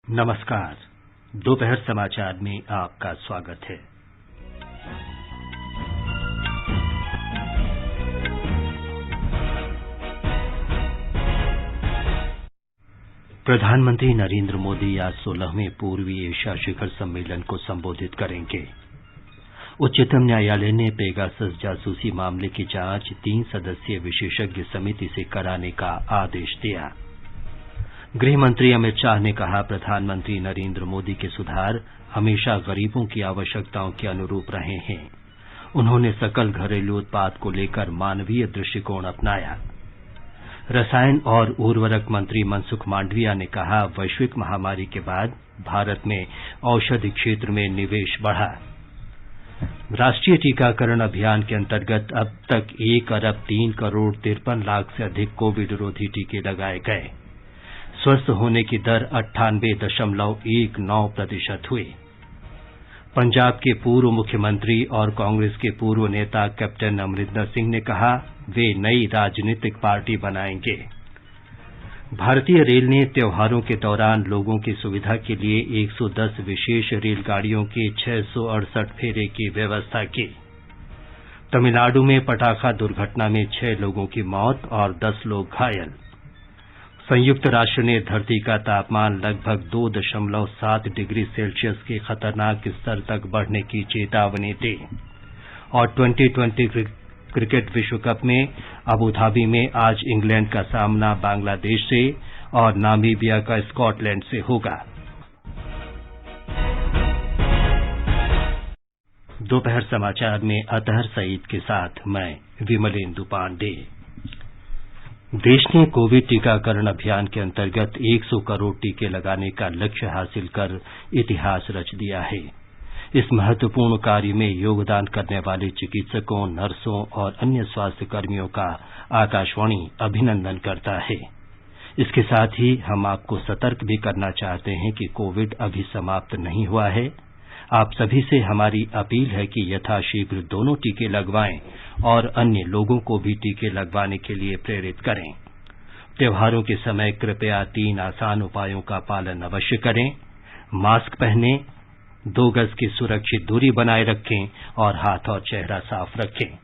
नमस्कार। दोपहर समाचार में आपका स्वागत है। प्रधानमंत्री नरेंद्र मोदी आज 16वें पूर्वी एशिया शिखर सम्मेलन को संबोधित करेंगे। उच्चतम न्यायालय ने पेगासस जासूसी मामले की जांच 3 सदस्यीय विशेषज्ञ समिति से कराने का आदेश दिया। गृह मंत्री अमित शाह ने कहा, प्रधानमंत्री नरेंद्र मोदी के सुधार हमेशा गरीबों की आवश्यकताओं के अनुरूप रहे हैं। उन्होंने सकल घरेलू उत्पाद को लेकर मानवीय दृष्टिकोण अपनाया। रसायन और उर्वरक मंत्री मनसुख मांडविया ने कहा, वैश्विक महामारी के बाद भारत में औषधि क्षेत्र में निवेश बढ़ा। राष्ट्रीय टीकाकरण अभियान के अंतर्गत अब तक 1 अरब 3 करोड़ 53 लाख से अधिक कोविड रोधी टीके लगाए गए। स्वस्थ होने की दर 98.19% हुई। पंजाब के पूर्व मुख्यमंत्री और कांग्रेस के पूर्व नेता कैप्टन अमरिंदर सिंह ने कहा, वे नई राजनीतिक पार्टी बनाएंगे। भारतीय रेल ने त्योहारों के दौरान लोगों की सुविधा के लिए 110 विशेष रेलगाड़ियों के 668 फेरे की व्यवस्था की। तमिलनाडु में पटाखा दुर्घटना में 6 लोगों की मौत और 10 लोग घायल। संयुक्त राष्ट्र ने धरती का तापमान लगभग 2.7 डिग्री सेल्सियस के खतरनाक स्तर तक बढ़ने की चेतावनी दी। और 2020 क्रिकेट विश्व कप में अबुधाबी में आज इंग्लैंड का सामना बांग्लादेश से और नामीबिया का स्कॉटलैंड से होगा। दोपहर समाचार में अतहर सईद के साथ मैं विमलेंदु पांडे। देश ने कोविड टीकाकरण अभियान के अंतर्गत 100 करोड़ टीके लगाने का लक्ष्य हासिल कर इतिहास रच दिया है। इस महत्वपूर्ण कार्य में योगदान करने वाले चिकित्सकों, नर्सों और अन्य स्वास्थ्य कर्मियों का आकाशवाणी अभिनंदन करता है। इसके साथ ही हम आपको सतर्क भी करना चाहते हैं कि कोविड अभी समाप्त नहीं हुआ है। आप सभी से हमारी अपील है कि यथाशीघ्र दोनों टीके लगवाएं और अन्य लोगों को भी टीके लगवाने के लिए प्रेरित करें। त्योहारों के समय कृपया 3 आसान उपायों का पालन अवश्य करें। मास्क पहनें, 2 गज की सुरक्षित दूरी बनाए रखें और हाथ और चेहरा साफ रखें।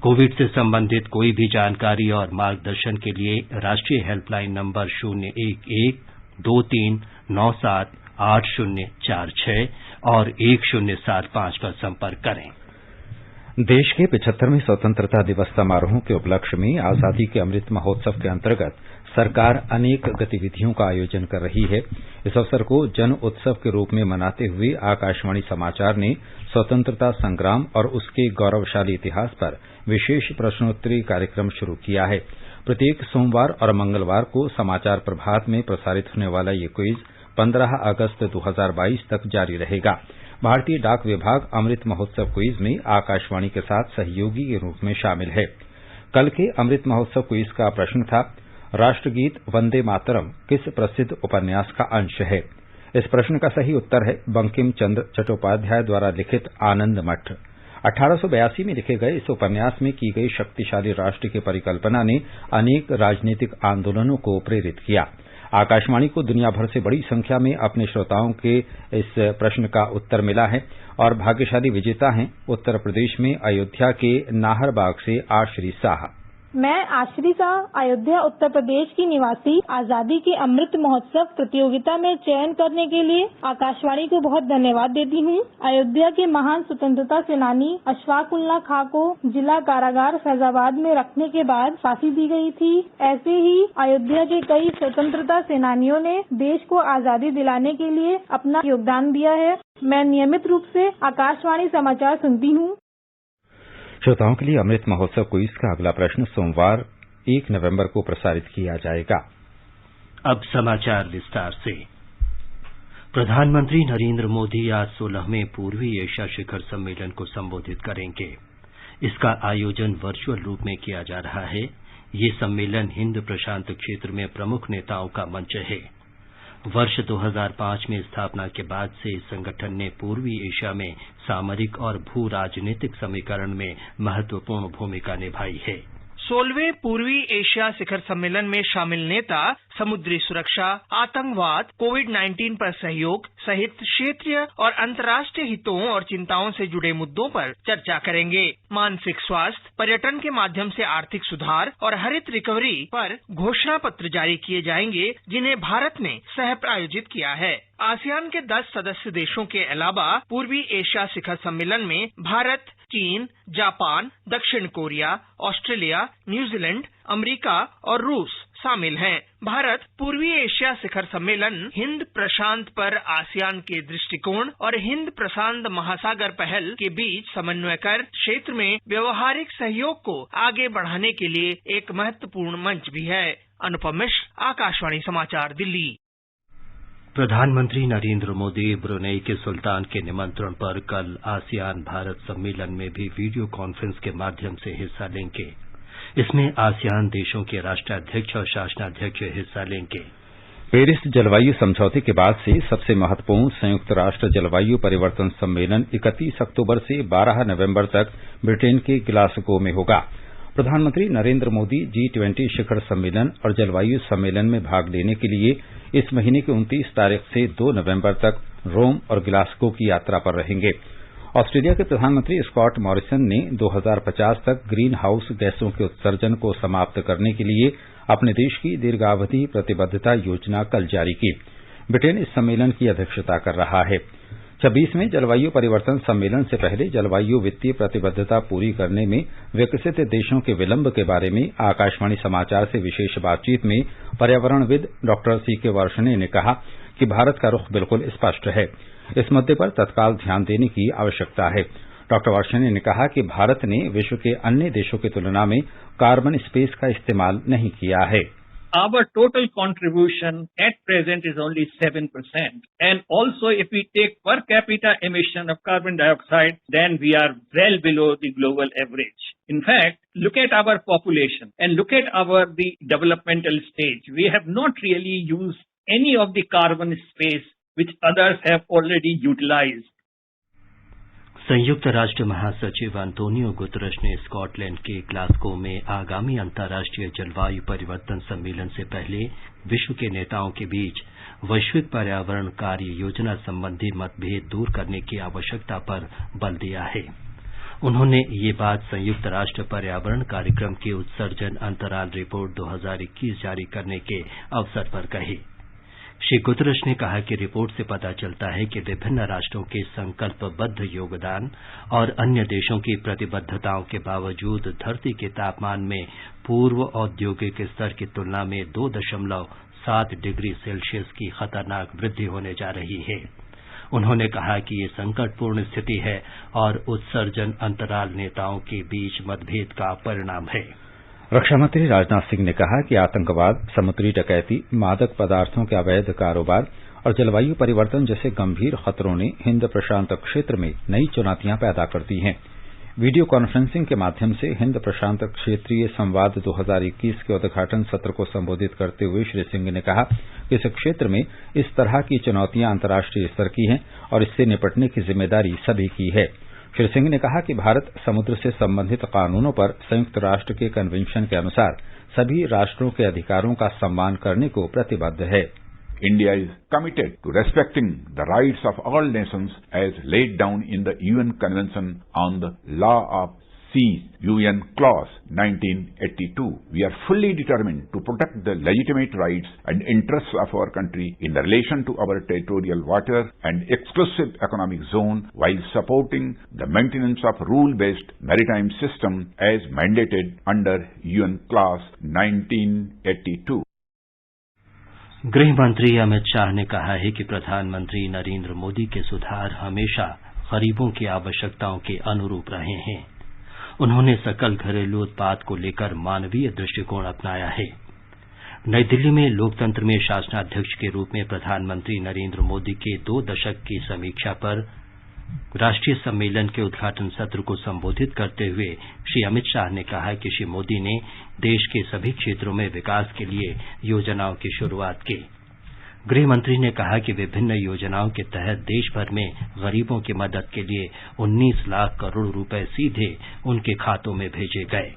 कोविड से संबंधित कोई भी जानकारी और मार्गदर्शन के लिए राष्ट्रीय हेल्पलाइन नंबर 011-2397-8046 और 1075 पर संपर्क करें। देश के 75वें स्वतंत्रता दिवस समारोहों के उपलक्ष्य में आजादी के अमृत महोत्सव के अंतर्गत सरकार अनेक गतिविधियों का आयोजन कर रही है। इस अवसर को जन उत्सव के रूप में मनाते हुए आकाशवाणी समाचार ने स्वतंत्रता संग्राम और उसके गौरवशाली इतिहास पर विशेष प्रश्नोत्तरी कार्यक्रम शुरू किया है। प्रत्येक सोमवार और मंगलवार को समाचार प्रभात में प्रसारित होने वाला ये क्विज 15 अगस्त 2022 तक जारी रहेगा। भारतीय डाक विभाग अमृत महोत्सव क्विज में आकाशवाणी के साथ सहयोगी के रूप में शामिल है। कल के अमृत महोत्सव क्विज का प्रश्न था, राष्ट्रगीत वंदे मातरम किस प्रसिद्ध उपन्यास का अंश है? इस प्रश्न का सही उत्तर है बंकिम चंद्र चट्टोपाध्याय द्वारा लिखित आनंद मठ। 1882 में लिखे गए इस उपन्यास में की गई शक्तिशाली राष्ट्र की परिकल्पना ने अनेक राजनीतिक आंदोलनों को प्रेरित किया। आकाशवाणी को दुनिया भर से बड़ी संख्या में अपने श्रोताओं के इस प्रश्न का उत्तर मिला है और भाग्यशाली विजेता हैं उत्तर प्रदेश में अयोध्या के नाहरबाग से आश्री शाह। मैं आश्री शाह अयोध्या उत्तर प्रदेश की निवासी आजादी के अमृत महोत्सव प्रतियोगिता में चयन करने के लिए आकाशवाणी को बहुत धन्यवाद देती हूँ। अयोध्या के महान स्वतंत्रता सेनानी अशफाक उल्लाह खां को जिला कारागार फैजाबाद में रखने के बाद फांसी दी गई थी। ऐसे ही अयोध्या के कई स्वतंत्रता सेनानियों ने देश को आजादी दिलाने के लिए अपना योगदान दिया है। मैं नियमित रूप से आकाशवाणी समाचार सुनती हूँ। श्रोताओं के लिए अमृत महोत्सव क्विज का अगला प्रश्न सोमवार 1 नवंबर को प्रसारित किया जाएगा। अब समाचार विस्तार से। प्रधानमंत्री नरेंद्र मोदी आज 16वें पूर्वी एशिया शिखर सम्मेलन को संबोधित करेंगे। इसका आयोजन वर्चुअल रूप में किया जा रहा है। ये सम्मेलन हिंद प्रशांत क्षेत्र में प्रमुख नेताओं का मंच है। वर्ष 2005 में स्थापना के बाद से इस संगठन ने पूर्वी एशिया में सामरिक और भू राजनीतिक समीकरण में महत्वपूर्ण भूमिका निभाई है। 16वें पूर्वी एशिया शिखर सम्मेलन में शामिल नेता समुद्री सुरक्षा, आतंकवाद, कोविड-19 पर सहयोग सहित क्षेत्रीय और अंतर्राष्ट्रीय हितों और चिंताओं से जुड़े मुद्दों पर चर्चा करेंगे। मानसिक स्वास्थ्य, पर्यटन के माध्यम से आर्थिक सुधार और हरित रिकवरी पर घोषणा पत्र जारी किए जाएंगे, जिन्हें भारत ने सह प्रायोजित किया है। आसियान के 10 सदस्य देशों के अलावा पूर्वी एशिया शिखर सम्मेलन में भारत, चीन, जापान, दक्षिण कोरिया, ऑस्ट्रेलिया, न्यूजीलैंड, अमेरिका और रूस शामिल हैं। भारत पूर्वी एशिया शिखर सम्मेलन हिंद प्रशांत पर आसियान के दृष्टिकोण और हिंद प्रशांत महासागर पहल के बीच समन्वय कर क्षेत्र में व्यवहारिक सहयोग को आगे बढ़ाने के लिए एक महत्वपूर्ण मंच भी है। अनुपम मिश्र, आकाशवाणी समाचार, दिल्ली। प्रधानमंत्री नरेंद्र मोदी ब्रुनेई के सुल्तान के निमंत्रण पर कल आसियान भारत सम्मेलन में भी वीडियो कॉन्फ्रेंस के माध्यम से हिस्सा लेंगे। इसमें आसियान देशों के राष्ट्राध्यक्ष और शासनाध्यक्ष हिस्सा लेंगे। पेरिस जलवायु समझौते के बाद से सबसे महत्वपूर्ण संयुक्त राष्ट्र जलवायु परिवर्तन सम्मेलन 31 अक्टूबर से 12 नवंबर तक ब्रिटेन के ग्लासगो में होगा। प्रधानमंत्री नरेंद्र मोदी G20 शिखर सम्मेलन और जलवायु सम्मेलन में भाग लेने के लिए इस महीने की 29 तारीख से 2 नवंबर तक रोम और ग्लासगो की यात्रा पर रहेंगे। ऑस्ट्रेलिया के प्रधानमंत्री स्कॉट मॉरिसन ने 2050 तक ग्रीन हाउस गैसों के उत्सर्जन को समाप्त करने के लिए अपने देश की दीर्घावधि प्रतिबद्धता योजना कल जारी की। ब्रिटेन इस सम्मेलन की अध्यक्षता कर रहा है। 26वें जलवायु परिवर्तन सम्मेलन से पहले जलवायु वित्तीय प्रतिबद्धता पूरी करने में विकसित देशों के विलंब के बारे में आकाशवाणी समाचार से विशेष बातचीत में पर्यावरणविद डॉक्टर सीके वार्ष्णेय ने कहा कि भारत का रुख बिल्कुल स्पष्ट है। इस मुद्दे पर तत्काल ध्यान देने की आवश्यकता है। डॉक्टर वार्ष्णेय ने कहा कि भारत ने विश्व के अन्य देशों की तुलना में कार्बन स्पेस का इस्तेमाल नहीं किया है। Our total contribution at present is only 7%. And also if we take per capita emission of carbon dioxide, then we are well below the global average. In fact, look at our population and look at the developmental stage. We have not really used any of the carbon space which others have already utilized. संयुक्त राष्ट्र महासचिव Antonio Guterres ने Scotland के Glasgow में आगामी अंतर्राष्ट्रीय जलवायु परिवर्तन सम्मेलन से पहले विश्व के नेताओं के बीच वैश्विक पर्यावरण कार्य योजना संबंधी मतभेद दूर करने की आवश्यकता पर बल दिया है। उन्होंने ये बात संयुक्त राष्ट्र पर्यावरण कार्यक्रम की उत्सर्जन अंतराल रिपोर्ट 2021 जारी करने के अवसर पर कही। श्री गुतरश ने कहा कि रिपोर्ट से पता चलता है कि विभिन्न राष्ट्रों के संकल्पबद्ध योगदान और अन्य देशों की प्रतिबद्धताओं के बावजूद धरती के तापमान में पूर्व औद्योगिक स्तर की तुलना में 2.7 डिग्री सेल्सियस की खतरनाक वृद्धि होने जा रही है। उन्होंने कहा कि ये संकटपूर्ण स्थिति है और उत्सर्जन अंतराल नेताओं के बीच मतभेद का परिणाम है। रक्षामंत्री राजनाथ सिंह ने कहा कि आतंकवाद, समुद्री डकैती, मादक पदार्थों के अवैध कारोबार और जलवायु परिवर्तन जैसे गंभीर खतरों ने हिंद प्रशांत क्षेत्र में नई चुनौतियां पैदा कर दी हैं। वीडियो कॉन्फ्रेंसिंग के माध्यम से हिंद प्रशांत क्षेत्रीय संवाद 2021 के उद्घाटन सत्र को संबोधित करते हुए श्री सिंह ने कहा कि इस क्षेत्र में इस तरह की चुनौतियां अंतर्राष्ट्रीय स्तर की हैं और इससे निपटने की जिम्मेदारी सभी की है। श्री सिंह ने कहा कि भारत समुद्र से संबंधित कानूनों पर संयुक्त राष्ट्र के कन्वेंशन के अनुसार सभी राष्ट्रों के अधिकारों का सम्मान करने को प्रतिबद्ध है। India is committed to respecting the rights of all nations as laid down in the UN Convention on the Law of Seas, UN Clause 1982. We are fully determined to protect the legitimate rights and interests of our country in relation to our territorial water and exclusive economic zone while supporting the maintenance of rule-based maritime system as mandated under UN Clause 1982. गृह मंत्री अमित शाह ने कहा है कि प्रधानमंत्री नरेंद्र मोदी के सुधार हमेशा गरीबों की आवश्यकताओं के अनुरूप रहे हैं। उन्होंने सकल घरेलू उत्पाद को लेकर मानवीय दृष्टिकोण अपनाया है। नई दिल्ली में लोकतंत्र में शासनाध्यक्ष के रूप में प्रधानमंत्री नरेंद्र मोदी के 2 दशक की समीक्षा पर राष्ट्रीय सम्मेलन के उद्घाटन सत्र को संबोधित करते हुए श्री अमित शाह ने कहा कि श्री मोदी ने देश के सभी क्षेत्रों में विकास के लिए योजनाओं की शुरुआत की। गृह मंत्री ने कहा कि विभिन्न योजनाओं के तहत देश भर में गरीबों की मदद के लिए 19 लाख करोड़ रुपए सीधे उनके खातों में भेजे गए।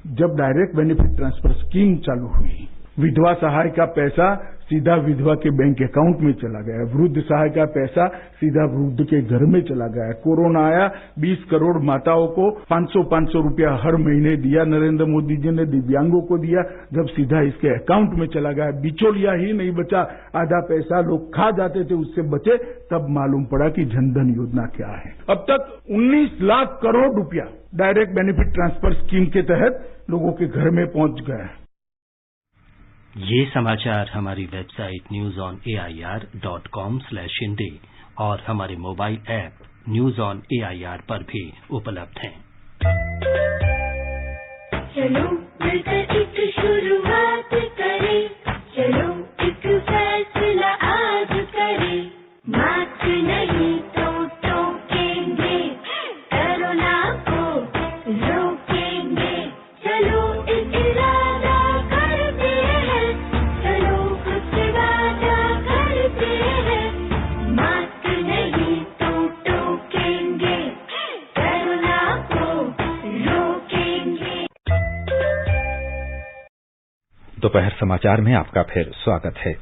जब डायरेक्ट बेनिफिट ट्रांसफर स्कीम चालू हुई, विधवा सहाय का पैसा सीधा विधवा के बैंक अकाउंट में चला गया, वृद्ध सहाय का पैसा सीधा वृद्ध के घर में चला गया। कोरोना आया, 20 करोड़ माताओं को 500 रुपया हर महीने दिया नरेंद्र मोदी जी ने, दिव्यांगों को दिया, जब सीधा इसके अकाउंट में चला गया, बिचौलिया ही नहीं बचा, आधा पैसा लोग खा जाते थे उससे बचे, तब मालूम पड़ा कि जनधन योजना क्या है। अब तक 19 लाख करोड़ रुपया डायरेक्ट बेनिफिट ट्रांसफर स्कीम के तहत लोगों के घर में पहुंच गया है। ये समाचार हमारी वेबसाइट newsonair.com/hindi और हमारे mobile app news on AIR पर भी उपलब्ध हैं। चलो मिलकर एक शुरुआत करें, चलो एक फैसला आज करें, मास्क नहीं तो टोकेंगे, कोरोना को रोकेंगे, चलो एक इरादा करते हैं, चलो कुछ वादा करते हैं, मास्क नहीं तो टोकेंगे, कोरोना को रोकेंगे। दोपहर समाचार में आपका फिर स्वागत है।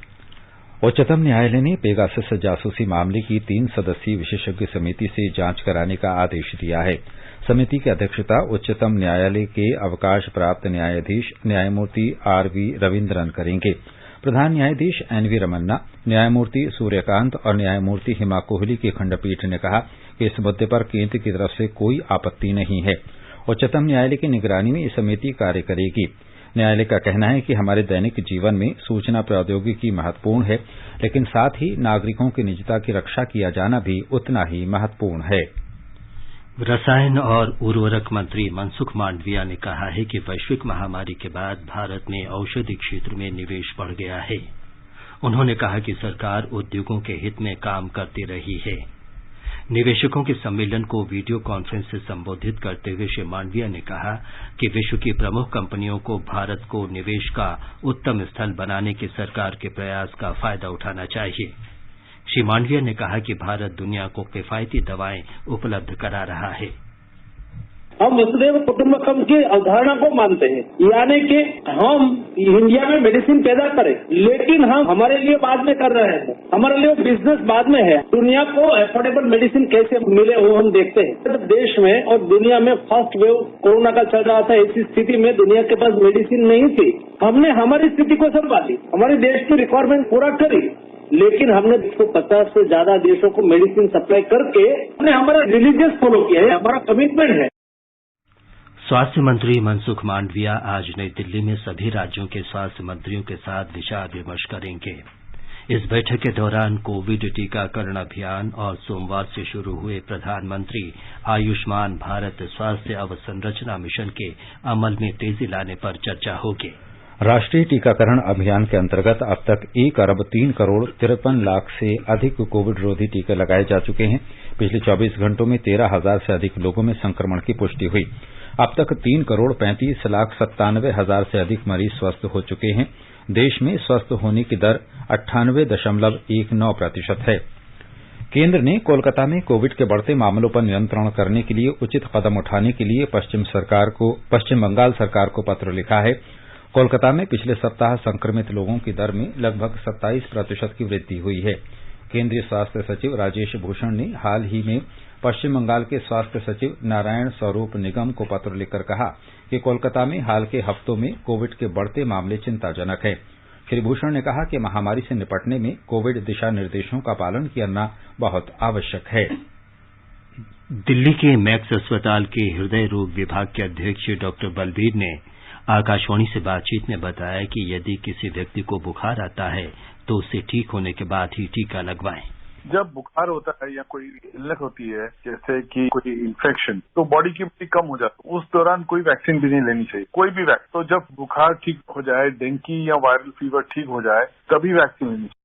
उच्चतम न्यायालय ने पेगासस जासूसी मामले की 3 सदस्यीय विशेषज्ञ समिति से जांच कराने का आदेश दिया है। समिति की अध्यक्षता उच्चतम न्यायालय के अवकाश प्राप्त न्यायाधीश न्यायमूर्ति RV रविन्द्रन करेंगे। प्रधान न्यायाधीश NV रमन्ना, न्यायमूर्ति सूर्यकांत और न्यायमूर्ति हिमा कोहली की खंडपीठ ने कहा कि इस मुद्दे पर केंद्र की तरफ से कोई आपत्ति नहीं है। उच्चतम न्यायालय की निगरानी में ये समिति कार्य करेगी। न्यायालय का कहना है कि हमारे दैनिक जीवन में सूचना प्रौद्योगिकी महत्वपूर्ण है, लेकिन साथ ही नागरिकों की निजता की रक्षा किया जाना भी उतना ही महत्वपूर्ण है। रसायन और उर्वरक मंत्री मनसुख मांडविया ने कहा है कि वैश्विक महामारी के बाद भारत में औषधि क्षेत्र में निवेश बढ़ गया है। उन्होंने कहा कि सरकार उद्योगों के हित में काम करती रही है। निवेशकों के सम्मेलन को वीडियो कॉन्फ्रेंस से संबोधित करते हुए श्री मांडविया ने कहा कि विश्व की प्रमुख कंपनियों को भारत को निवेश का उत्तम स्थल बनाने के सरकार के प्रयास का फायदा उठाना चाहिए। श्री मांडविया ने कहा कि भारत दुनिया को किफायती दवाएं उपलब्ध करा रहा है। हम वसुधैव कुटुंबकम की अवधारणा को मानते हैं, यानी कि हम इंडिया में मेडिसिन पैदा करें, लेकिन हम हमारे लिए बाद में कर रहे हैं, हमारे लिए बिजनेस बाद में है। दुनिया को एफोर्डेबल मेडिसिन कैसे मिले वो हम देखते हैं। जब देश में और दुनिया में फर्स्ट वेव कोरोना का चल रहा था, ऐसी स्थिति में दुनिया के पास मेडिसिन नहीं थी। हमने हमारी स्थिति को संभाली, हमारे देश की रिक्वायरमेंट पूरा करी, लेकिन हमने 150 से ज्यादा देशों को मेडिसिन सप्लाई करके हमने हमारा रिलीजियस फॉलो किया है, हमारा कमिटमेंट है। स्वास्थ्य मंत्री मनसुख मांडविया आज नई दिल्ली में सभी राज्यों के स्वास्थ्य मंत्रियों के साथ विचार विमर्श करेंगे। इस बैठक के दौरान कोविड टीकाकरण अभियान और सोमवार से शुरू हुए प्रधानमंत्री आयुष्मान भारत स्वास्थ्य अवसंरचना मिशन के अमल में तेजी लाने पर चर्चा होगी। राष्ट्रीय टीकाकरण अभियान के अंतर्गत अब तक 1 अरब 3 करोड़ 53 लाख से अधिक कोविड रोधी टीके लगाए जा चुके हैं। पिछले 24 घंटों में 13,000 से अधिक लोगों में संक्रमण की पुष्टि हुई। अब तक 3 करोड़ 35 लाख 97 हजार से अधिक मरीज स्वस्थ हो चुके हैं। देश में स्वस्थ होने की दर 98.19% है। केंद्र ने कोलकाता में कोविड के बढ़ते मामलों पर नियंत्रण करने के लिए उचित कदम उठाने के लिए पश्चिम बंगाल सरकार को पत्र लिखा है। कोलकाता में पिछले सप्ताह संक्रमित लोगों की दर में लगभग 27% की वृद्धि हुई है। केंद्रीय स्वास्थ्य सचिव राजेश भूषण ने हाल ही में पश्चिम बंगाल के स्वास्थ्य सचिव नारायण स्वरूप निगम को पत्र लिखकर कहा कि कोलकाता में हाल के हफ्तों में कोविड के बढ़ते मामले चिंताजनक है। श्री भूषण ने कहा कि महामारी से निपटने में कोविड दिशा निर्देशों का पालन करना बहुत आवश्यक है। दिल्ली के मैक्स अस्पताल के हृदय रोग विभाग के अध्यक्ष डॉक्टर बलबीर ने आकाशवाणी से बातचीत में बताया कि यदि किसी व्यक्ति को बुखार आता है तो उसे ठीक होने के बाद ही टीका लगवाएं। जब बुखार होता है या कोई इलनेस होती है, जैसे कि कोई इन्फेक्शन, तो बॉडी की इम्यूनिटी कम हो जाती है, उस दौरान कोई वैक्सीन भी नहीं लेनी चाहिए, कोई भी वैक्सीन। तो जब बुखार ठीक हो जाए, डेंगू या वायरल फीवर ठीक हो जाए, तभी वैक्सीन लेनी चाहिए।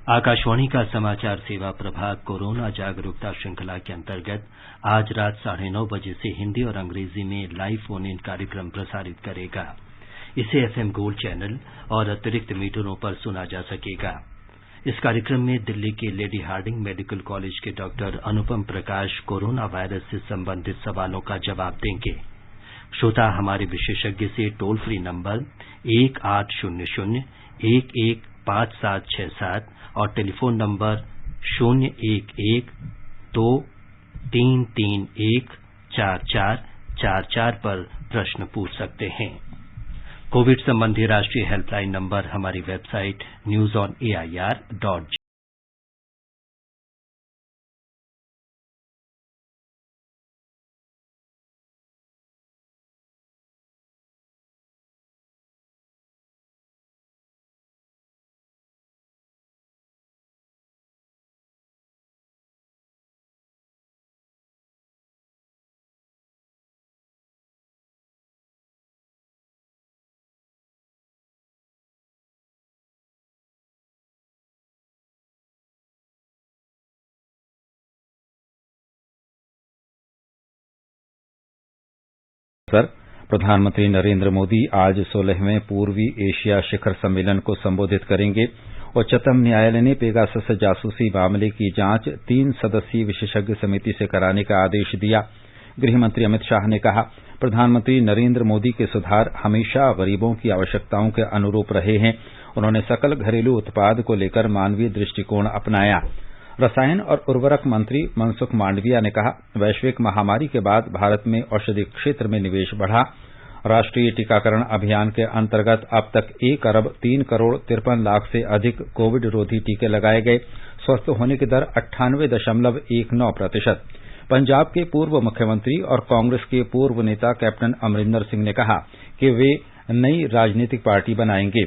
आकाशवाणी का समाचार सेवा प्रभाग कोरोना जागरूकता श्रृंखला के अंतर्गत आज रात 9:30 बजे से हिंदी और अंग्रेजी में लाइव फोन इन कार्यक्रम प्रसारित करेगा। इसे FM गोल्ड चैनल और अतिरिक्त मीटरों पर सुना जा सकेगा। इस कार्यक्रम में दिल्ली के लेडी हार्डिंग मेडिकल कॉलेज के doctor Anupam Prakash corona virus से संबंधित सवालों का जवाब देंगे। श्रोता हमारे विशेषज्ञ से टोल फ्री नंबर 1800-115767 और टेलीफोन नंबर 011-2331-4444 पर प्रश्न पूछ सकते हैं। कोविड संबंधी राष्ट्रीय हेल्पलाइन नंबर हमारी वेबसाइट newsonair.gov सर, प्रधानमंत्री नरेंद्र मोदी आज 16वें पूर्वी एशिया शिखर सम्मेलन को संबोधित करेंगे। उच्चतम न्यायालय ने पेगासस जासूसी मामले की जांच 3 सदस्यीय विशेषज्ञ समिति से कराने का आदेश दिया। गृहमंत्री अमित शाह ने कहा, प्रधानमंत्री नरेंद्र मोदी के सुधार हमेशा गरीबों की आवश्यकताओं के अनुरूप रहे हैं। उन्होंने सकल घरेलू उत्पाद को लेकर मानवीय दृष्टिकोण अपनाया। रसायन और उर्वरक मंत्री मनसुख मांडविया ने कहा, वैश्विक महामारी के बाद भारत में औषधि क्षेत्र में निवेश बढ़ा। राष्ट्रीय टीकाकरण अभियान के अंतर्गत अब तक 1 अरब 3 करोड़ 53 लाख से अधिक कोविड रोधी टीके लगाए गए। स्वस्थ होने की दर 98.19%। पंजाब के पूर्व मुख्यमंत्री और कांग्रेस के पूर्व नेता कैप्टन अमरिंदर सिंह ने कहा कि वे नई राजनीतिक पार्टी बनाएंगे।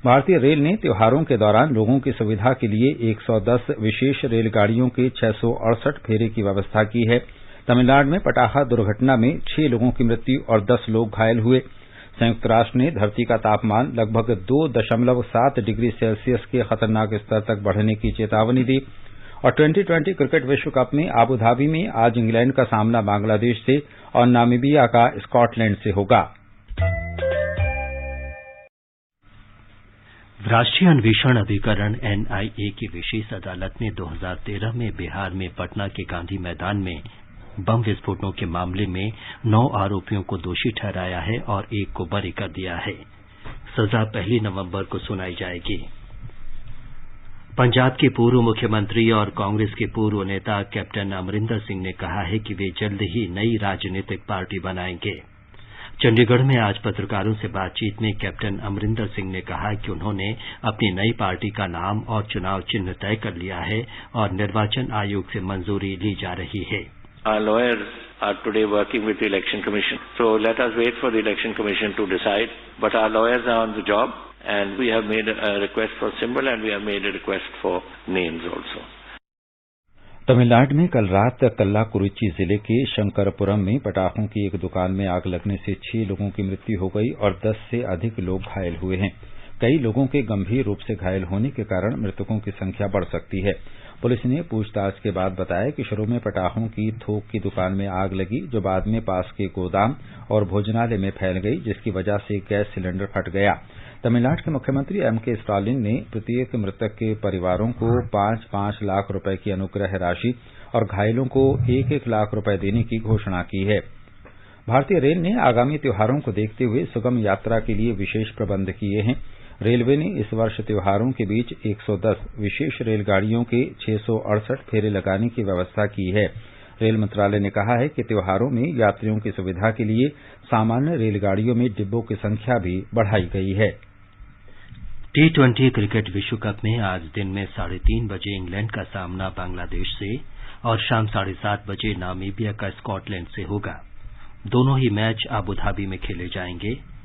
भारतीय रेल ने त्योहारों के दौरान लोगों की सुविधा के लिए 110 विशेष रेलगाड़ियों के 668 फेरे की व्यवस्था की है। तमिलनाडु में पटाखा दुर्घटना में 6 लोगों की मृत्यु और 10 लोग घायल हुए। संयुक्त राष्ट्र ने धरती का तापमान लगभग 2.7 डिग्री सेल्सियस के खतरनाक स्तर तक बढ़ने की चेतावनी दी। और 2020 क्रिकेट विश्व कप में आबूधाबी में आज इंग्लैंड का सामना बांग्लादेश से और नामीबिया का स्कॉटलैंड से होगा। राष्ट्रीय अन्वेषण अभिकरण एनआईए की विशेष अदालत ने 2013 में बिहार में पटना के गांधी मैदान में बम विस्फोटों के मामले में 9 आरोपियों को दोषी ठहराया है और 1 को बरी कर दिया है। सजा 1 नवंबर को सुनाई जाएगी। पंजाब के पूर्व मुख्यमंत्री और कांग्रेस के पूर्व नेता कैप्टन अमरिंदर सिंह ने कहा है कि वे जल्द ही नई राजनीतिक पार्टी बनाएंगे। चंडीगढ़ में आज पत्रकारों से बातचीत में कैप्टन अमरिंदर सिंह ने कहा कि उन्होंने अपनी नई पार्टी का नाम और चुनाव चिन्ह तय कर लिया है और निर्वाचन आयोग से मंजूरी ली जा रही है। Our lawyers are today working with the Election Commission. So let us wait for the Election Commission to decide. But our lawyers are on the job and we have made a request for symbol and we have made a request for names also. Tamil Nadu में कल रात कल्लाकुरिची जिले के शंकरपुरम में पटाखों की एक दुकान में आग लगने से 6 लोगों की मृत्यु हो गई और 10 से अधिक लोग घायल हुए हैं। कई लोगों के गंभीर रूप से घायल होने के कारण मृतकों की संख्या बढ़ सकती है। पुलिस ने पूछताछ के बाद बताया कि शुरू में पटाखों की थोक की दुकान में आग लगी, जो बाद में पास के गोदाम और भोजनालय में फैल गई, जिसकी वजह से गैस सिलेंडर फट गया। तमिलनाडु के मुख्यमंत्री एमके स्टालिन ने प्रत्येक मृतक के परिवारों को 5-5 लाख रुपए की अनुग्रह राशि और घायलों को 1-1 लाख रुपए देने की घोषणा की है। भारतीय रेल ने आगामी त्योहारों को देखते हुए सुगम यात्रा के लिए विशेष प्रबंध किए हैं। रेलवे ने इस वर्ष त्योहारों के बीच 110 विशेष रेलगाड़ियों के 668 फेरे लगाने की व्यवस्था की है। रेल मंत्रालय ने कहा है कि त्योहारों में यात्रियों की सुविधा के लिए सामान्य रेलगाड़ियों में डिब्बों की संख्या भी बढ़ाई गई है। T20 क्रिकेट विश्व कप में आज दिन में 3:30 बजे इंग्लैंड का सामना बांग्लादेश से और शाम 7:30 बजे नामीबिया का स्कॉटलैंड से होगा। दोनों ही मैच आबूधाबी में खेले जाएंगे।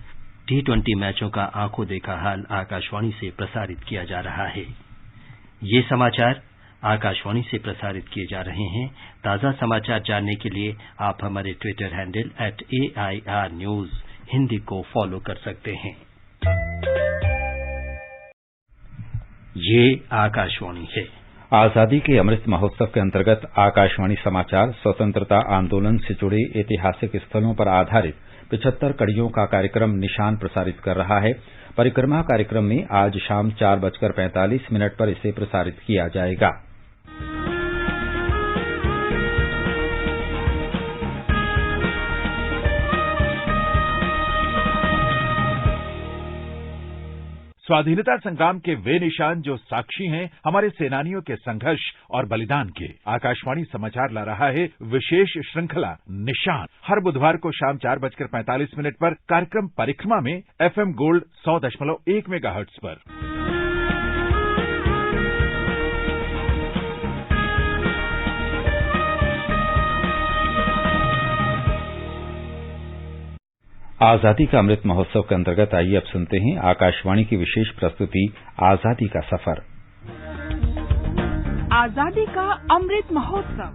T20 मैचों का आंखों देखा हाल आकाशवाणी से प्रसारित किया जा रहा है। ये समाचार आकाशवाणी से प्रसारित किए जा रहे हैं। ताजा समाचार जानने के लिए आप हमारे Twitter handle @AIR News Hindi को फॉलो कर सकते हैं। ये आकाशवाणी है। आजादी के अमृत महोत्सव के अंतर्गत आकाशवाणी समाचार स्वतंत्रता आंदोलन से जुड़े ऐतिहासिक स्थलों पर आधारित 75 कड़ियों का कार्यक्रम निशान प्रसारित कर रहा है। परिक्रमा कार्यक्रम में आज शाम 4:45 पर इसे प्रसारित किया जाएगा। स्वाधीनता संग्राम के वे निशान जो साक्षी हैं हमारे सेनानियों के संघर्ष और बलिदान के। आकाशवाणी समाचार ला रहा है विशेष श्रृंखला निशान। हर बुधवार को शाम 4:45 पर कार्यक्रम परिक्रमा में FM गोल्ड 100.1 मेगाहर्ट्ज पर। आजादी का अमृत महोत्सव के अंतर्गत आइए अब सुनते हैं आकाशवाणी की विशेष प्रस्तुति आजादी का सफर। आजादी का अमृत महोत्सव।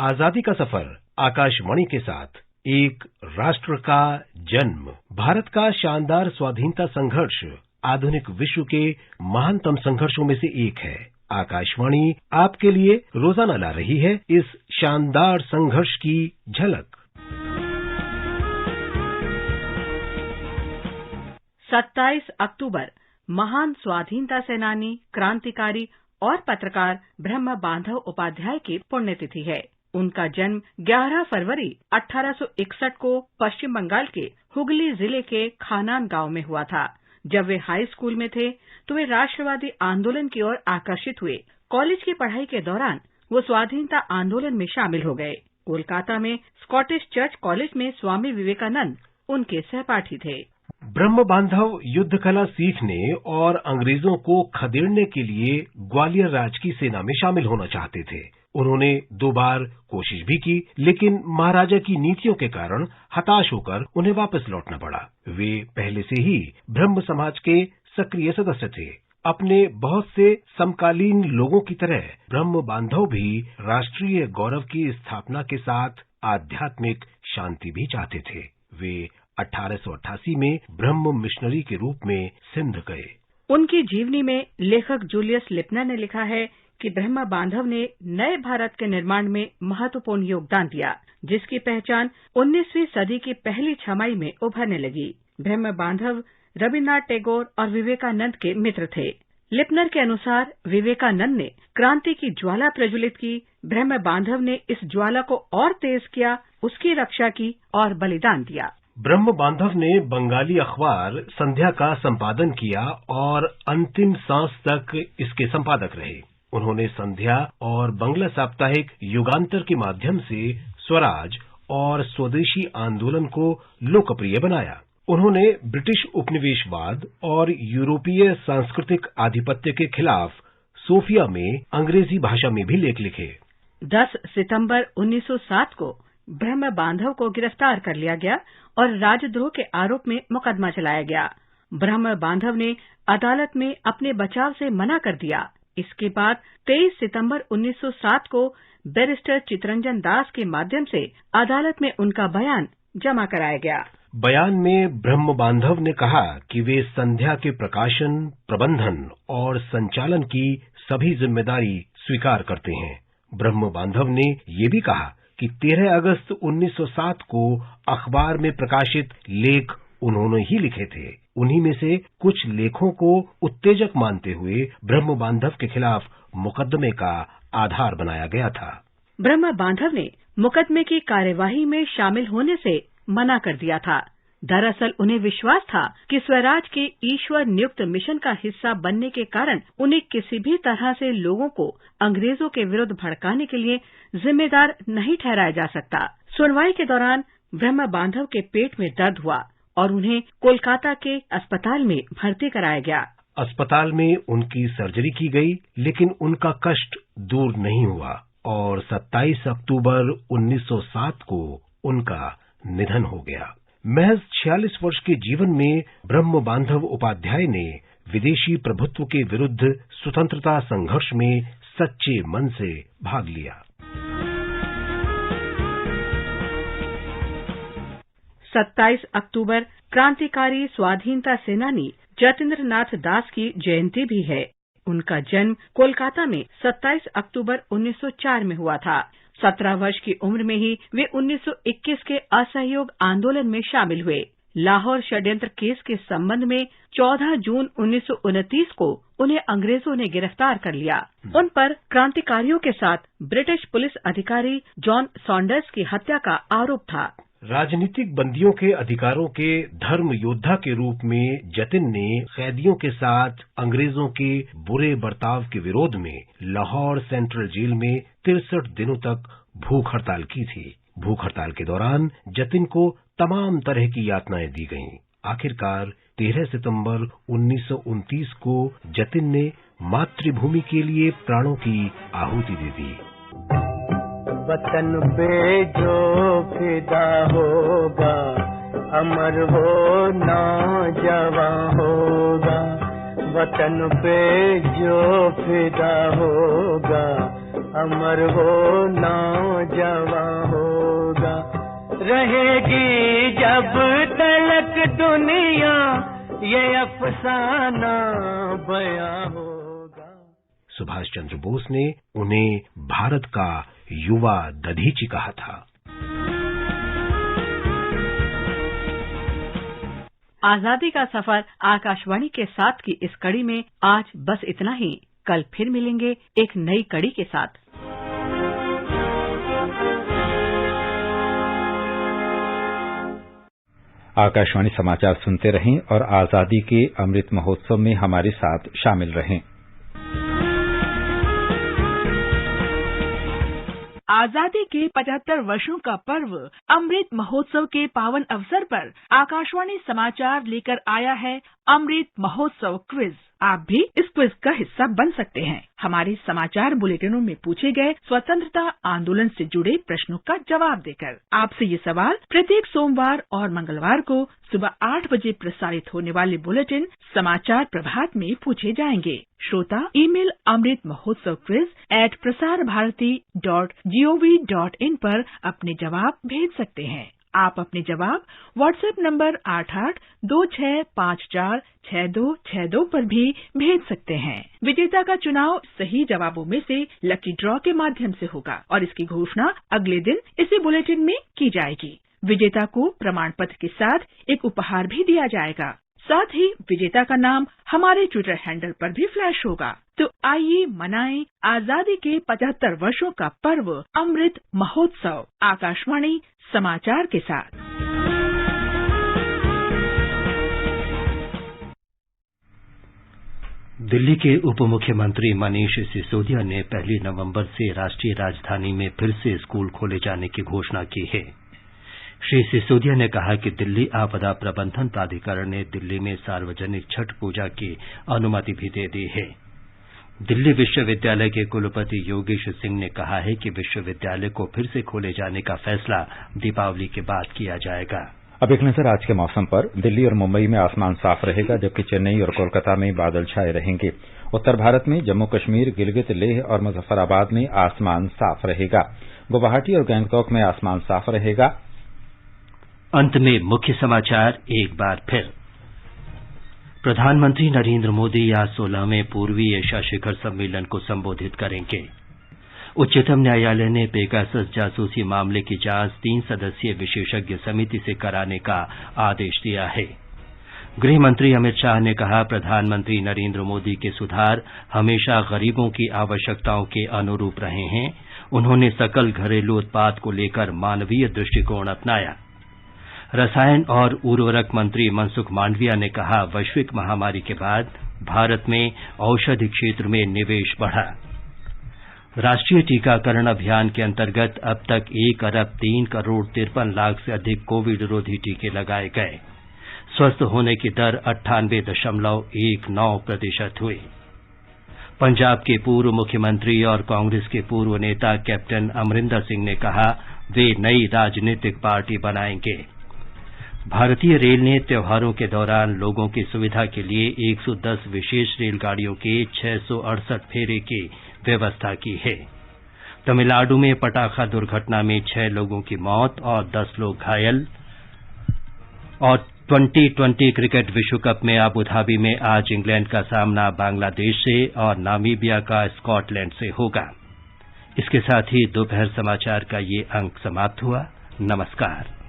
आजादी का सफर आकाशवाणी के साथ एक राष्ट्र का जन्म, भारत का शानदार स्वाधीनता संघर्ष आधुनिक विश्व के महानतम संघर्षों में से एक है। आकाशवाणी आपके लिए रोजाना ला रही है इस शानदार संघर्ष की झलक। 27 अक्टूबर महान स्वाधीनता सेनानी, क्रांतिकारी और पत्रकार ब्रह्म बांधव उपाध्याय की पुण्यतिथि है। उनका जन्म 11 फरवरी 1861 को पश्चिम बंगाल के हुगली जिले के खानान गांव में हुआ था। जब वे हाई स्कूल में थे तो वे राष्ट्रवादी आंदोलन की ओर आकर्षित हुए। कॉलेज की पढ़ाई के दौरान वो स्वाधीनता आंदोलन में शामिल हो गए। कोलकाता में स्कॉटिश चर्च कॉलेज में स्वामी विवेकानंद उनके सहपाठी थे। ब्रह्म बांधव युद्ध कला सीखने और अंग्रेजों को खदेड़ने के लिए ग्वालियर राज की सेना में शामिल होना चाहते थे। उन्होंने 2 बार कोशिश भी की, लेकिन महाराजा की नीतियों के कारण हताश होकर उन्हें वापस लौटना पड़ा। वे पहले से ही ब्रह्म समाज के सक्रिय सदस्य थे। अपने बहुत से समकालीन लोगों की तरह ब्रह्म बांधव भी राष्ट्रीय गौरव की स्थापना के साथ आध्यात्मिक शांति भी चाहते थे। वे 1888 में ब्रह्म मिशनरी के रूप में सिंध गए। उनकी जीवनी में लेखक जूलियस लिपनर ने लिखा है कि ब्रह्म बांधव ने नए भारत के निर्माण में महत्वपूर्ण योगदान दिया, जिसकी पहचान 19वीं सदी की पहली छमाई में उभरने लगी। ब्रह्म बांधव रविन्द्रनाथ टैगोर और विवेकानंद के मित्र थे। लिपनर के अनुसार विवेकानंद ने क्रांति की ज्वाला प्रज्वलित की, ब्रह्म बांधव ने इस ज्वाला को और तेज किया, उसकी रक्षा की और बलिदान दिया। ब्रह्म बांधव ने बंगाली अखबार संध्या का संपादन किया और अंतिम सांस तक इसके संपादक रहे। उन्होंने संध्या और बंगला साप्ताहिक युगांतर के माध्यम से स्वराज और स्वदेशी आंदोलन को लोकप्रिय बनाया। उन्होंने ब्रिटिश उपनिवेशवाद और यूरोपीय सांस्कृतिक आधिपत्य के खिलाफ सोफिया में अंग्रेजी भाषा में भी लेख लिखे। 10 सितंबर 1907 को ब्रह्म बांधव को गिरफ्तार कर लिया गया और राजद्रोह के आरोप में मुकदमा चलाया गया। ब्रह्म बांधव ने अदालत में अपने बचाव से मना कर दिया। इसके बाद 23 सितंबर 1907 को बैरिस्टर चितरंजन दास के माध्यम से अदालत में उनका बयान जमा कराया गया। बयान में ब्रह्म बांधव ने कहा कि वे संध्या के प्रकाशन, प्रबंधन और संचालन की सभी जिम्मेदारी स्वीकार करते हैं। ब्रह्म बांधव ने ये भी कहा कि 13 अगस्त 1907 को अखबार में प्रकाशित लेख उन्होंने ही लिखे थे। उन्हीं में से कुछ लेखों को उत्तेजक मानते हुए ब्रह्म बांधव के खिलाफ मुकदमे का आधार बनाया गया था। ब्रह्म बांधव ने मुकदमे की कार्यवाही में शामिल होने से मना कर दिया था। दरअसल उन्हें विश्वास था कि स्वराज के ईश्वर नियुक्त मिशन का हिस्सा बनने के कारण उन्हें किसी भी तरह से लोगों को अंग्रेजों के विरुद्ध भड़काने के लिए जिम्मेदार नहीं ठहराया जा सकता। सुनवाई के दौरान ब्रह्म बांधव के पेट में दर्द हुआ और उन्हें कोलकाता के अस्पताल में भर्ती कराया गया। अस्पताल में उनकी सर्जरी की गई, लेकिन उनका कष्ट दूर नहीं हुआ और 27 अक्टूबर 1907 को उनका निधन हो गया। महज 46 वर्ष के जीवन में ब्रह्म बांधव उपाध्याय ने विदेशी प्रभुत्व के विरुद्ध स्वतंत्रता संघर्ष में सच्चे मन से भाग लिया। 27 अक्टूबर क्रांतिकारी स्वाधीनता सेनानी जतेंद्र नाथ दास की जयंती भी है। उनका जन्म कोलकाता में 27 अक्टूबर 1904 में हुआ था। 17 वर्ष की उम्र में ही वे 1921 के असहयोग आंदोलन में शामिल हुए। लाहौर षड्यंत्र केस के संबंध में 14 जून 1929 को उन्हें अंग्रेजों ने गिरफ्तार कर लिया। उन पर क्रांतिकारियों के साथ ब्रिटिश पुलिस अधिकारी जॉन सॉन्डर्स की हत्या का आरोप था। राजनीतिक बंदियों के अधिकारों के धर्म योद्धा के रूप में जतिन ने कैदियों के साथ अंग्रेजों के बुरे बर्ताव के विरोध में लाहौर सेंट्रल जेल में 63 दिनों तक भूख हड़ताल की थी। भूख हड़ताल के दौरान जतिन को तमाम तरह की यातनाएं दी गईं। आखिरकार 13 सितंबर 1929 को जतिन ने मातृभूमि के लिए प्राणों की आहुति दे दी। वतन पे जो फिदा होगा अमर वो नौजवान होगा। वतन पे जो फिदा होगा अमर वो नौजवान होगा। रहेगी जब तलक दुनिया ये अफसाना बयां होगा। सुभाष चंद्र बोस ने उन्हें भारत का युवा दधीची कहा था। आजादी का सफर आकाशवाणी के साथ की इस कड़ी में आज बस इतना ही। कल फिर मिलेंगे एक नई कड़ी के साथ। आकाशवाणी समाचार सुनते रहें और आजादी के अमृत महोत्सव में हमारे साथ शामिल रहें। आजादी के 75 वर्षों का पर्व अमृत महोत्सव के पावन अवसर पर आकाशवाणी समाचार लेकर आया है अमृत महोत्सव क्विज। आप भी इस क्विज का हिस्सा बन सकते हैं। हमारे समाचार बुलेटिनों में पूछे गए स्वतंत्रता आंदोलन से जुड़े प्रश्नों का जवाब देकर। आपसे ये सवाल प्रत्येक सोमवार और मंगलवार को सुबह 8 बजे प्रसारित होने वाले बुलेटिन समाचार प्रभात में पूछे जाएंगे। श्रोता email Amrit Mahotsav quiz @prasarabharati.gov.in पर अपने जवाब भेज सकते हैं। आप अपने जवाब व्हाट्सएप नंबर 8826546262 पर भी भेज सकते हैं। विजेता का चुनाव सही जवाबों में से लकी ड्रॉ के माध्यम से होगा और इसकी घोषणा अगले दिन इसी बुलेटिन में की जाएगी। विजेता को प्रमाण पत्र के साथ एक उपहार भी दिया जाएगा। साथ ही विजेता का नाम हमारे ट्विटर हैंडल पर भी फ्लैश होगा। तो आइए मनाएं आजादी के 75 वर्षों का पर्व अमृत महोत्सव आकाशवाणी समाचार के साथ। दिल्ली के उप मुख्यमंत्री मनीष सिसोदिया ने 1 नवंबर से राष्ट्रीय राजधानी में फिर से स्कूल खोले जाने की घोषणा की है। श्री सिसोदिया ने कहा कि दिल्ली आपदा प्रबंधन प्राधिकरण ने दिल्ली में सार्वजनिक छठ पूजा की अनुमति भी दे दी है। दिल्ली विश्वविद्यालय के कुलपति योगेश सिंह ने कहा है कि विश्वविद्यालय को फिर से खोले जाने का फैसला दीपावली के बाद किया जाएगा। अब एक नजर आज के मौसम पर। दिल्ली और मुंबई में आसमान साफ रहेगा, जबकि चेन्नई और कोलकाता में बादल छाए रहेंगे। उत्तर भारत में जम्मू कश्मीर, गिलगित, लेह और मुजफ्फराबाद में आसमान साफ रहेगा। गुवाहाटी और गंगटोक में आसमान साफ रहेगा। अंत में मुख्य समाचार एक बार फिर। प्रधानमंत्री नरेंद्र मोदी आज 16वें पूर्वी एशिया शिखर सम्मेलन को संबोधित करेंगे। उच्चतम न्यायालय ने पेगासस जासूसी मामले की जांच 3 सदस्यीय विशेषज्ञ समिति से कराने का आदेश दिया है। गृह मंत्री अमित शाह ने कहा, प्रधानमंत्री नरेंद्र मोदी के सुधार हमेशा गरीबों की आवश्यकताओं के अनुरूप रहे हैं। उन्होंने सकल घरेलू उत्पाद को लेकर मानवीय दृष्टिकोण अपनाया। रसायन और उर्वरक मंत्री मनसुख मांडविया ने कहा, वैश्विक महामारी के बाद भारत में औषधि क्षेत्र में निवेश बढ़ा। राष्ट्रीय टीकाकरण अभियान के अंतर्गत अब तक 1,03,53,00,000 से अधिक कोविड रोधी टीके लगाए गए। स्वस्थ होने की दर 98.19% हुई। पंजाब के पूर्व मुख्यमंत्री और कांग्रेस के पूर्व नेता कैप्टन अमरिंदर सिंह ने कहा, वे नई राजनीतिक पार्टी बनाएंगे। भारतीय रेल ने त्योहारों के दौरान लोगों की सुविधा के लिए 110 विशेष रेलगाड़ियों के 668 फेरे की व्यवस्था की है। तमिलनाडु में पटाखा दुर्घटना में 6 लोगों की मौत और 10 लोग घायल। और T20 क्रिकेट विश्व कप में अबू धाबी में आज इंग्लैंड का सामना बांग्लादेश से और नामीबिया का स्कॉटलैंड से होगा। इसके साथ ही दोपहर समाचार का ये अंक समाप्त हुआ। नमस्कार।